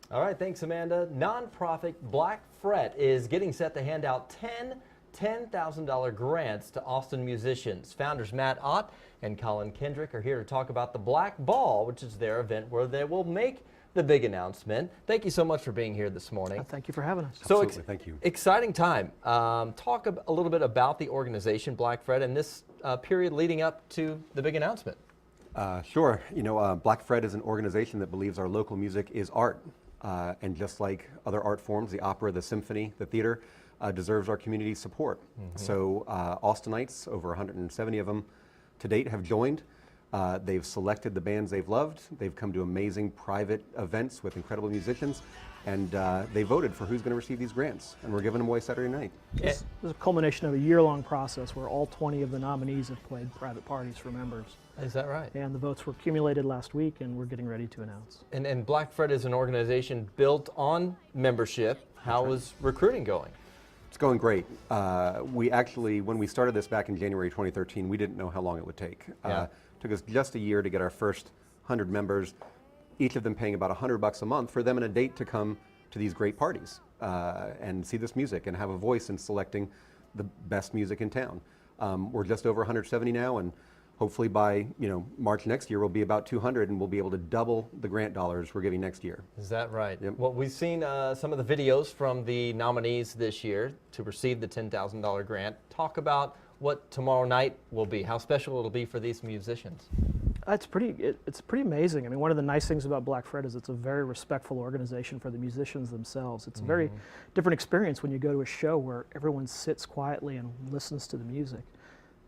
All right, thanks, Amanda. Nonprofit Black Fret is getting set to hand out 10 $10,000 grants to Austin musicians. Founders Matt Ott and Colin Kendrick are here to talk about the Black Ball, which is their event where they will make the big announcement. Thank you so much for being here this morning. Thank you for having us. So Absolutely, thank you. Exciting time. Talk a little bit about the organization, Black Fret, and this period leading up to the big announcement. Sure. You know, Black Fret is an organization that believes our local music is art. And just like other art forms, the opera, the symphony, the theater, deserves our community's support. So Austinites, over 170 of them to date, have joined. They've selected the bands they've loved. They've come to amazing private events with incredible musicians, and they voted for who's going to receive these grants, and we're giving them away Saturday night. This is a culmination of a year-long process where all 20 of the nominees have played private parties for members. Is that right? And the votes were accumulated last week, and we're getting ready to announce. And Black Fret is an organization built on membership. How is recruiting going? It's going great. We actually, when we started this back in January 2013, we didn't know how long it would take. Took us just a year to get our first 100 members, each of them paying about $100 a month for them and a date to come to these great parties and see this music and have a voice in selecting the best music in town. We're just over 170 now, and hopefully by March next year we'll be about 200, and we'll be able to double the grant dollars we're giving next year. Is that right? Yep. Well, we've seen some of the videos from the nominees this year to receive the $10,000 grant. Talk about what tomorrow night will be, how special it'll be for these musicians. It's pretty amazing. I mean, one of the nice things about Black Fret is it's a very respectful organization for the musicians themselves. It's a very different experience when you go to a show where everyone sits quietly and listens to the music.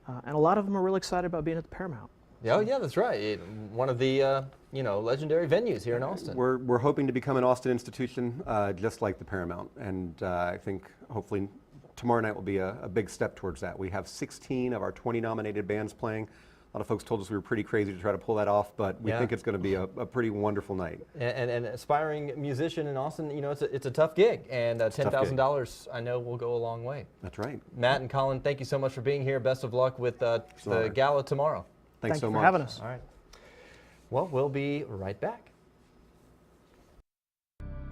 And a lot of them are really excited about being at the Paramount. Oh, yeah, that's right. One of the legendary venues here in Austin. We're hoping to become an Austin institution just like the Paramount, and I think hopefully tomorrow night will be a big step towards that. We have 16 of our 20 nominated bands playing. A lot of folks told us we were pretty crazy to try to pull that off, but we think it's going to be a pretty wonderful night. And an aspiring musician in Austin, it's a tough gig, and $10,000 I know will go a long way. That's right. Matt and Colin, thank you so much for being here. Best of luck with the gala tomorrow. Thanks so much. Thank you for having us. All right. Well, we'll be right back.